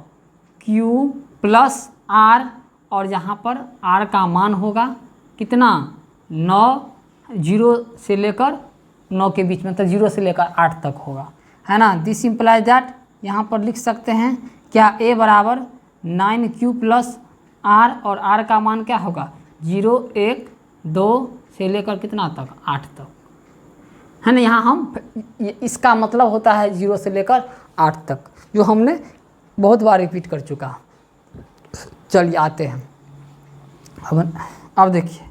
q प्लस r, और जहाँ पर r का मान होगा कितना, 9, 0 से लेकर 9 के बीच में, मतलब 0 से लेकर 8 तक होगा, है ना। दिस इम्प्लाइज दैट, यहाँ पर लिख सकते हैं क्या, a बराबर 9q प्लस r, और r का मान क्या होगा, 0, 1, 2 से लेकर कितना तक, 8 तक, है ना। यहाँ हम इसका मतलब होता है 0 से लेकर 8 तक, जो हमने बहुत बार रिपीट कर चुका। चलिए आते हैं अब देखिए,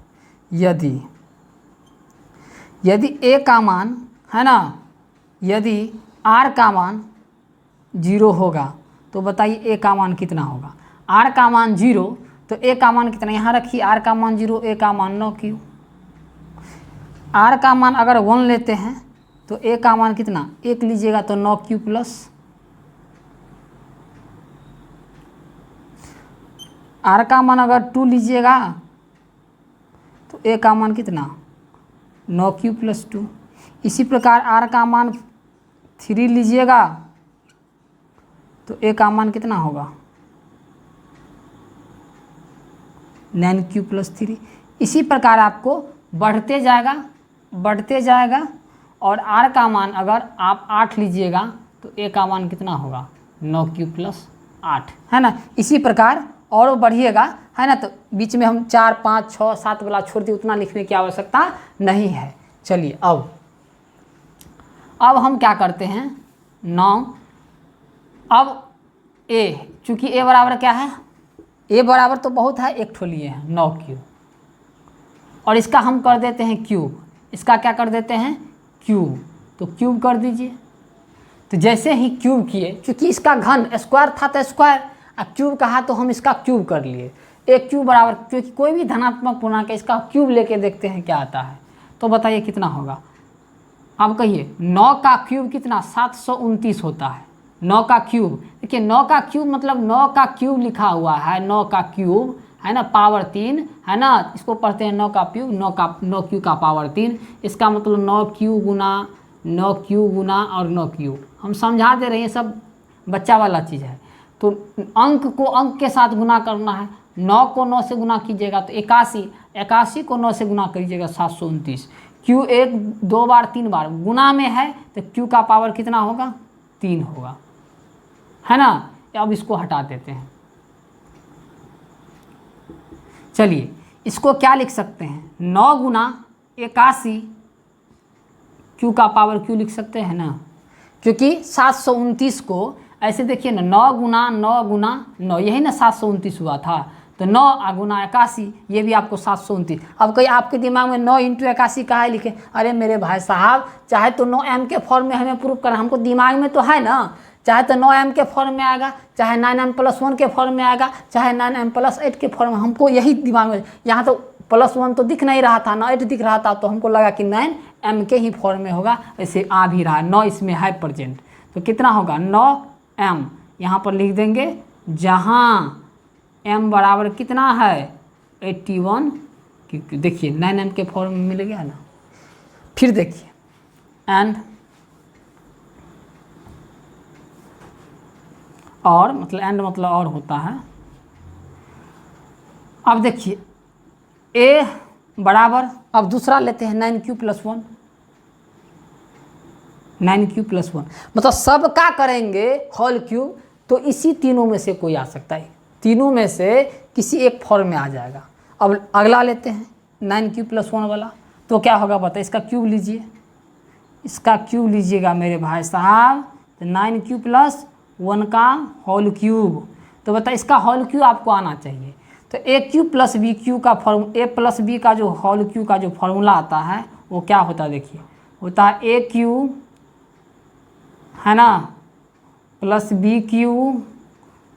यदि a का मान, है ना, यदि r का मान 0 होगा तो बताइए a का मान कितना होगा। r का मान 0 तो a का मान कितना, यहाँ रखिए, r का मान 0, a का मान 9q। r का मान अगर 1 लेते हैं तो a का मान कितना, 1 लीजिएगा तो 9q प्लस, r का मान अगर 2 लीजिएगा तो a का मान कितना, 9q प्लस 2। इसी प्रकार r का मान 3 लीजिएगा तो a का मान कितना होगा, 9q प्लस 3। इसी प्रकार आपको बढ़ते जाएगा, और r का मान अगर आप 8 लीजिएगा तो a का मान कितना होगा, 9q प्लस 8, है ना। इसी प्रकार और बढ़िएगा, है ना, तो बीच में हम 4, 5, 6, 7 वाला छोड़ दिए, उतना लिखने की आवश्यकता नहीं है। चलिए अब हम क्या करते हैं, 9, अब a, चूँकि a बराबर क्या है, a बराबर तो बहुत है, एक ठो लिए हैं 9q, और इसका हम कर देते हैं क्यूब, इसका क्या कर देते हैं, क्यूब, तो क्यूब कर दीजिए। तो जैसे ही क्यूब किए, चूँकि इसका घन स्क्वायर था तो स्क्वायर, अब क्यूब कहा तो हम इसका क्यूब कर लिए। एक क्यूब बराबर, क्योंकि कोई भी धनात्मक पूर्णांक है इसका क्यूब लेके देखते हैं क्या आता है, तो बताइए कितना होगा। अब कहिए 9 का क्यूब कितना, 729 होता है। 9 का क्यूब, देखिए 9 का क्यूब मतलब 9 का क्यूब लिखा हुआ है, 9 का क्यूब, है ना, पावर 3, है ना, इसको पढ़ते हैं 9 का क्यूब, 9 क्यू का पावर 3, इसका मतलब 9 क्यू गुना और 9 क्यूब। हम समझा दे रहे हैं, सब बच्चा वाला चीज़ है। तो अंक को अंक के साथ गुना करना है, 9 को 9 से गुना कीजिएगा तो 81, 81 को 9 से गुना कीजिएगा 729। क्यू 1, 2 बार 3 बार गुना में है तो क्यू का पावर कितना होगा, 3 होगा, है ना। अब इसको हटा देते हैं। चलिए इसको क्या लिख सकते हैं, 9 गुना 81, क्यू का पावर क्यू लिख सकते हैं ना, क्योंकि 729 को ऐसे देखिए ना, 9 गुना 9, यही ना 729 हुआ था, तो 9 गुना 81, ये भी आपको 729। अब कहीं आपके दिमाग में 9 × 81 कहाँ है लिखे, अरे मेरे भाई साहब, चाहे तो 9m के फॉर्म में हमें प्रूफ करना, हमको दिमाग में तो है ना, चाहे तो 9m के फॉर्म में आएगा, चाहे 9m + 1 के फॉर्म में आएगा, चाहे 9m + 8 के फॉर्म में, हमको यही दिमाग में। यहाँ तो +1 तो दिख नहीं रहा था ना, 8 दिख रहा था, तो हमको लगा कि 9m के ही फॉर्म में होगा, ऐसे आ भी रहा है, 9 इसमें है प्रेजेंट, तो कितना होगा 9m, यहाँ पर लिख देंगे, जहाँ m बराबर कितना है 81, क्योंकि देखिए 9m के फॉर्म में मिल गया ना। फिर देखिए एंड और, मतलब एंड मतलब और होता है। अब देखिए a बराबर, अब दूसरा लेते हैं 9q + 1, 9q + 1, मतलब सबका करेंगे होल क्यूब, तो इसी तीनों में से कोई आ सकता है, तीनों में से किसी एक फॉर्म में आ जाएगा। अब अगला लेते हैं 9q + 1 वाला, तो क्या होगा बताइए, इसका क्यूब लीजिए, इसका क्यूब लीजिएगा मेरे भाई साहब, तो 9q + 1 का होल क्यूब, तो बताइए इसका होल क्यूब आपको आना चाहिए। तो aq + bq का फॉर्म, a + b का जो होल क्यूब का जो फॉर्मूला आता है वो क्या होता है, देखिए होता है aq, है ना, + bq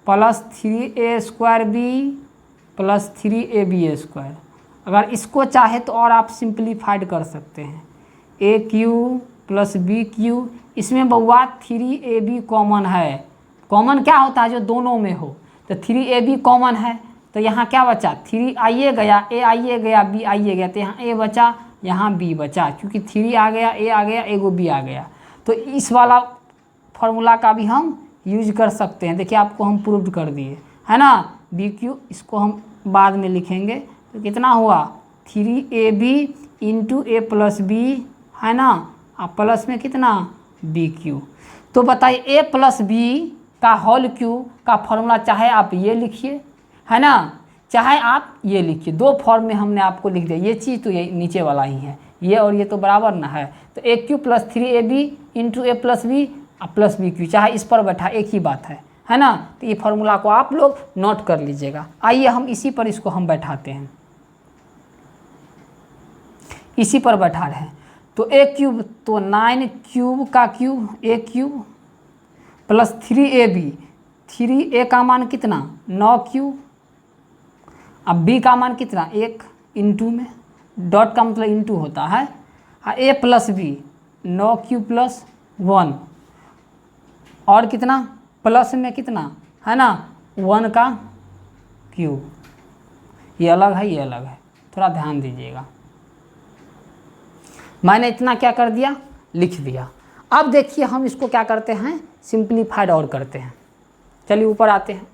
plus 3a² plus 3ab²। अगर इसको चाहे तो और आप सिंप्लीफाइड कर सकते हैं, a³ प्लस b³। इसमें बउआ 3ab कॉमन है। कॉमन क्या होता है? जो दोनों में हो। तो 3ab कॉमन है तो यहाँ क्या बचा? 3 आइए गया, a आइए गया, b आइए गया, तो यहाँ a बचा, यहाँ b बचा। क्योंकि 3 आ गया, a आ गया, एगो b आ गया। तो इस वाला फॉर्मूला का भी हम यूज कर सकते हैं। देखिए आपको हम प्रूव कर दिए, है ना। b³, इसको हम बाद में लिखेंगे। तो कितना हुआ? 3ab into a plus b, है ना, और प्लस में कितना? b³। तो बताइए a प्लस b का होल क्यूब का फॉर्मूला चाहे आप ये लिखिए, है ना, चाहे आप ये लिखिए। दो फॉर्म में हमने आपको लिख दिया। ये चीज़ तो ये नीचे वाला ही है, ये और ये तो बराबर ना है। तो a³ plus 3ab into a plus b plus b³, चाहे इस पर बैठा एक ही बात है ना। तो ये फॉर्मूला को आप लोग नोट कर लीजिएगा। आइए हम इसी पर इसको हम बैठाते हैं, इसी पर बैठा रहे हैं। तो a³ तो 9³ का cube, a³ plus 3ab, 3a का मान कितना? 9³ अब b का मान कितना? 1 इंटू में डॉट का मतलब इंटू होता है, a प्लस b 9³ प्लस 1 और कितना? प्लस में कितना, है ना, 1 का क्यूब। ये अलग है, ये अलग है, थोड़ा ध्यान दीजिएगा। मैंने इतना क्या कर दिया? लिख दिया। अब देखिए हम इसको क्या करते हैं? सिंप्लीफाइड और करते हैं। चलिए ऊपर आते हैं।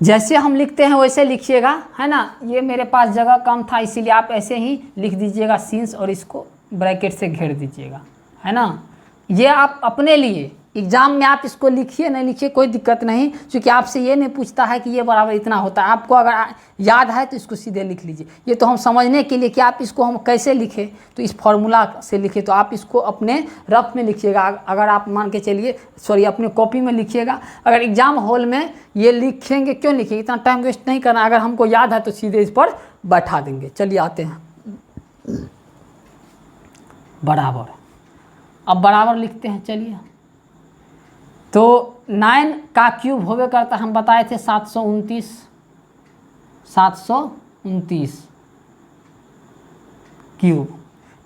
जैसे हम लिखते हैं वैसे लिखिएगा, है ना। ये मेरे पास जगह कम था इसीलिए आप ऐसे ही लिख दीजिएगा सिंस, और इसको ब्रैकेट से घेर दीजिएगा, है ना। ये आप अपने लिए एग्ज़ाम में आप इसको लिखिए, नहीं लिखिए कोई दिक्कत नहीं, क्योंकि आपसे ये नहीं पूछता है कि ये बराबर इतना होता है। आपको अगर याद है तो इसको सीधे लिख लीजिए। ये तो हम समझने के लिए कि आप इसको हम कैसे लिखें, तो इस फॉर्मूला से लिखे। तो आप इसको अपने रफ में लिखिएगा। अगर आप मान के चलिए, सॉरी, अपने कॉपी में लिखिएगा। अगर एग्ज़ाम हॉल में ये लिखेंगे, क्यों लिखेंगे? इतना टाइम वेस्ट नहीं करना। अगर हमको याद है तो सीधे इस पर बैठा देंगे। चलिए आते हैं बराबर। अब बराबर लिखते हैं। चलिए, तो 9 का क्यूब होवे करता, हम बताए थे 729 क्यूब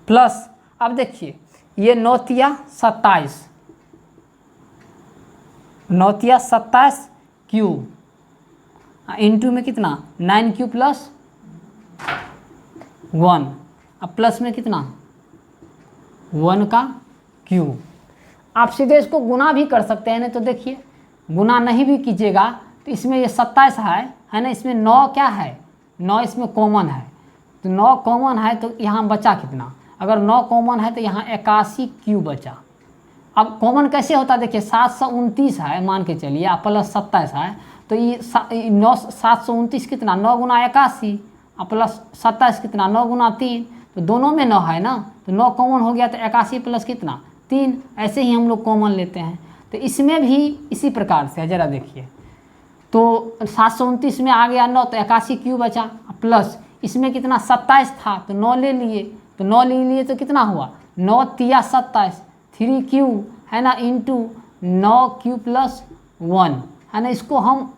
प्लस, अब देखिए ये 9×27 क्यूब इंटू में कितना? 9³ प्लस 1, अब प्लस में कितना? 1 का क्यूब। आप सीधे इसको गुना भी कर सकते हैं, नहीं तो देखिए गुना नहीं भी कीजिएगा तो इसमें ये 27 है ना, इसमें 9 क्या है? 9 इसमें कॉमन है, तो 9 कॉमन है तो यहाँ बचा कितना? अगर 9 कॉमन है तो यहाँ 81 क्यूब बचा। अब कॉमन कैसे होता है? देखिए 729 है मान के चलिए, आप प्लस 27 है, तो ये 729 कितना? 9 गुना 81 और प्लस 27 कितना? 9 गुना 3, तो दोनों में 9 है ना, तो 9 कॉमन हो गया, तो 81 प्लस कितना? 3। ऐसे ही हम लोग कॉमन लेते हैं। तो इसमें भी इसी प्रकार से है, ज़रा देखिए। तो 729 में आ गया 9, तो 81 क्यूब बचा, प्लस इसमें कितना? 27 था तो 9 ले लिए, तो 9 ले लिए तो कितना हुआ? 9×3 = 27, 3 क्यूब है ना, इंटू 9³ प्लस 1, है ना। इसको हम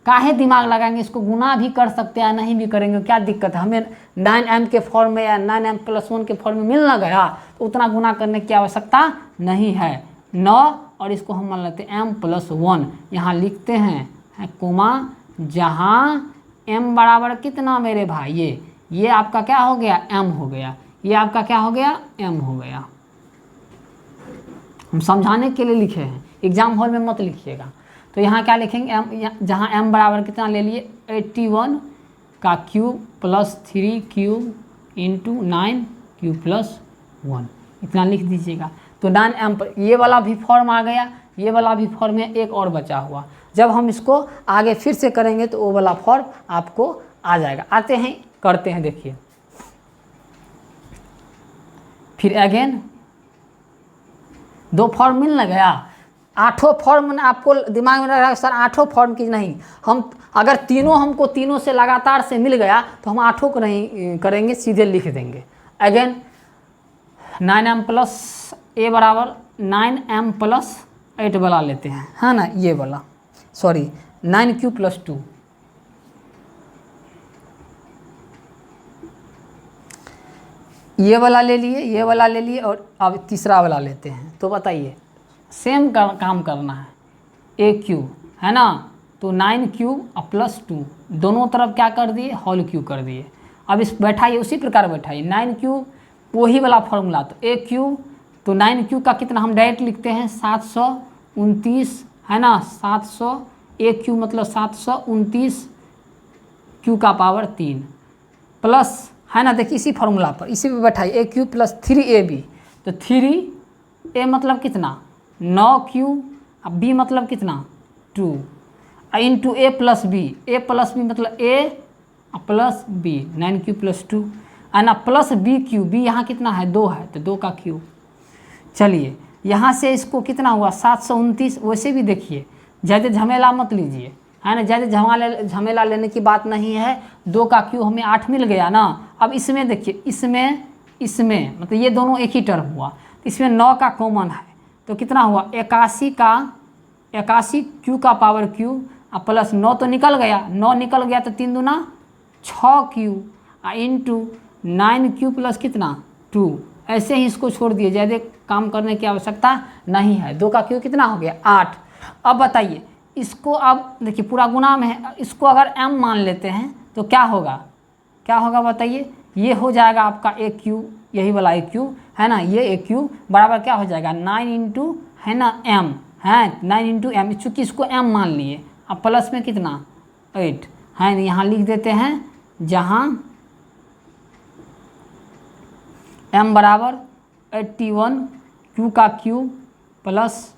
काहे दिमाग लगाएंगे? इसको गुना भी कर सकते हैं, नहीं भी करेंगे क्या दिक्कत है? हमें 9m के फॉर्म में या 9m + 1 के फॉर्म में मिल ना गया तो उतना गुना करने की आवश्यकता नहीं है। 9 और इसको हम मान लेते हैं m + 1, यहाँ लिखते हैं कोमा, जहाँ m बराबर कितना मेरे भाई? ये आपका क्या हो गया? m हो गया। ये आपका क्या हो गया? m हो गया। हम समझाने के लिए लिखे हैं, एग्जाम हॉल में मत लिखिएगा। तो यहाँ क्या लिखेंगे? m, जहाँ m बराबर कितना ले लिए? 81 का cube plus 3 cube into 9³ plus 1, इतना लिख दीजिएगा। तो 9m पर ये वाला भी फॉर्म आ गया, ये वाला भी फॉर्म है, एक और बचा हुआ। जब हम इसको आगे फिर से करेंगे तो वो वाला फॉर्म आपको आ जाएगा। आते हैं, करते हैं, देखिए फिर अगेन 2 फॉर्म मिल ना गया। 8 फॉर्म आपको दिमाग में रखा सर 8 फॉर्म की नहीं, हम अगर हमको तीनों से लगातार से मिल गया तो हम 8 को नहीं करेंगे, सीधे लिख देंगे। अगेन 9m + a बराबर 9m + 8 वाला लेते हैं, है ना, ये वाला, सॉरी 9q + 2, ये वाला ले लिए, ये वाला ले लिए, और अब तीसरा वाला लेते हैं। तो बताइए सेम काम करना है, AQ है ना, तो 9q + 2 दोनों तरफ क्या कर दिए, होल क्यू कर दिए। अब इस बैठाइए, उसी प्रकार बैठाइए, 9q वही वाला फॉर्मूला, तो AQ, तो 9q का कितना हम डायरेक्ट लिखते हैं 729, है ना, 700, AQ मतलब 729 q का पावर 3 प्लस, है ना, देखिए इसी फार्मूला पर, इसी पे बैठाइए, AQ + 3AB, तो 3A मतलब कितना 9q, अब B मतलब कितना 2, into A + B, A + B मतलब A + B, 9q + 2, है ना, प्लस BQ, B यहाँ कितना है 2 है, तो 2 का क्यूब। चलिए यहाँ से इसको कितना हुआ 729, वैसे भी देखिए ज़्यादा झमेला मत लीजिए, है ना, ज़्यादा झमेला लेने की बात नहीं है। 2 का क्यूब हमें 8 मिल गया ना। अब इसमें देखिए, इसमें मतलब ये दोनों एक ही टर्म हुआ, तो इसमें 9 का कॉमन है, तो कितना हुआ 81 q का पावर क्यूब, प्लस 9 तो निकल गया, 9 निकल गया तो 3 दूना 6q, इंटू 9q प्लस कितना 2, ऐसे ही इसको छोड़ दिए, ज़्यादा काम करने की आवश्यकता नहीं है। 2 का क्यूब कितना हो गया 8। अब बताइए इसको, अब देखिए पूरा गुना में है, इसको अगर m मान लेते हैं तो क्या होगा बताइए, ये हो जाएगा आपका AQ, यही वाला AQ है ना, ये AQ बराबर क्या हो जाएगा 9 इंटू, है ना, m, है 9 इंटू m, चूँकि इसको m मान लिए, अब प्लस में कितना 8, है ना, यहाँ लिख देते हैं, जहाँ m बराबर 81 q का cube plus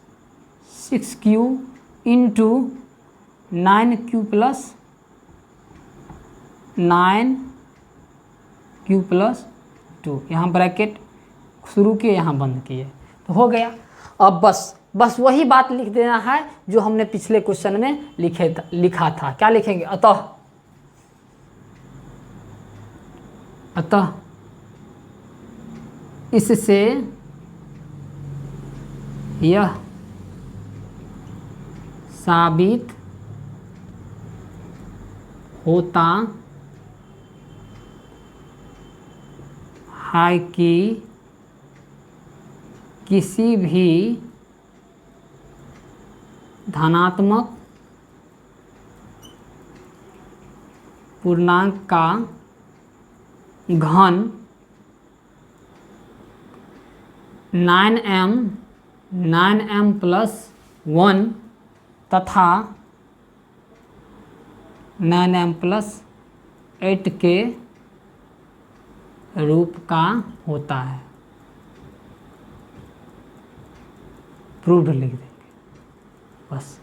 6q into 9q + 9q + 2, यहाँ ब्रैकेट शुरू किए, यहाँ बंद किए, तो हो गया। अब बस वही बात लिख देना है जो हमने पिछले क्वेश्चन में लिखा था। क्या लिखेंगे, अतः इससे यह साबित होता है कि किसी भी धनात्मक पूर्णांक का घन 9m + 1 तथा 9m + 8 के रूप का होता है। प्रूव्ड लिख देंगे बस।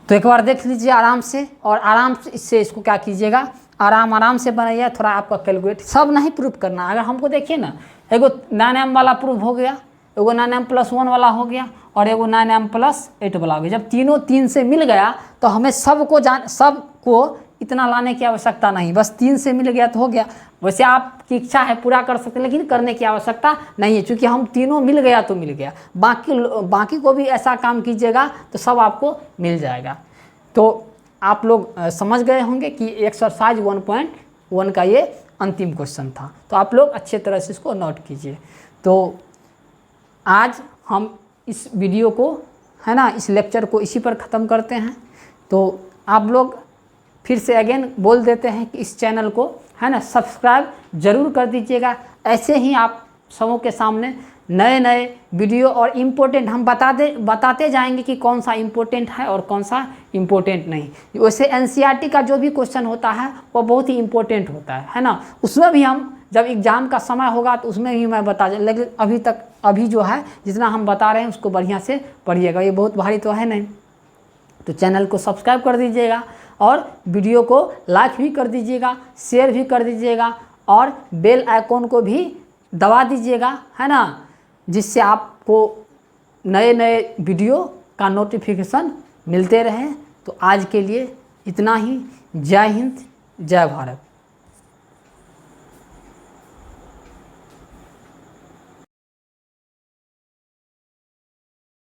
तो एक बार देख लीजिए आराम से, और आराम से इससे इसको क्या कीजिएगा, आराम से बनाइए, थोड़ा आपका कैलकुलेट, सब नहीं प्रूफ करना। अगर हमको देखिए ना, एगो 9m वाला प्रूफ हो गया, एगो 9m + 1 वाला हो गया, और एगो 9m + 8 वाला हो गया। जब तीनों 3 से मिल गया तो हमें सबको इतना लाने की आवश्यकता नहीं, बस 3 से मिल गया तो हो गया। वैसे आपकी इच्छा है पूरा कर सकते हैं, लेकिन करने की आवश्यकता नहीं है, क्योंकि हम तीनों मिल गया तो मिल गया। बाकी को भी ऐसा काम कीजिएगा तो सब आपको मिल जाएगा। तो आप लोग समझ गए होंगे कि एक्सरसाइज 1.1 का ये अंतिम क्वेश्चन था। तो आप लोग अच्छे तरह से इसको नोट कीजिए। तो आज हम इस वीडियो को, है ना, इस लेक्चर को इसी पर ख़त्म करते हैं। तो आप लोग फिर से अगेन बोल देते हैं कि इस चैनल को, है ना, सब्सक्राइब ज़रूर कर दीजिएगा। ऐसे ही आप सबों के सामने नए वीडियो और इम्पोर्टेंट हम बताते जाएंगे कि कौन सा इम्पोर्टेंट है और कौन सा इम्पोर्टेंट नहीं। वैसे NCERT का जो भी क्वेश्चन होता है वो बहुत ही इम्पोर्टेंट होता है ना, उसमें भी हम जब एग्ज़ाम का समय होगा तो उसमें भी मैं बता, लेकिन अभी जो है जितना हम बता रहे हैं उसको बढ़िया से पढ़िएगा, ये बहुत भारी तो है नहीं। तो चैनल को सब्सक्राइब कर दीजिएगा और वीडियो को लाइक भी कर दीजिएगा, शेयर भी कर दीजिएगा, और बेल आइकॉन को भी दबा दीजिएगा, है ना, जिससे आपको नए वीडियो का नोटिफिकेशन मिलते रहे। तो आज के लिए इतना ही। जय हिंद, जय भारत।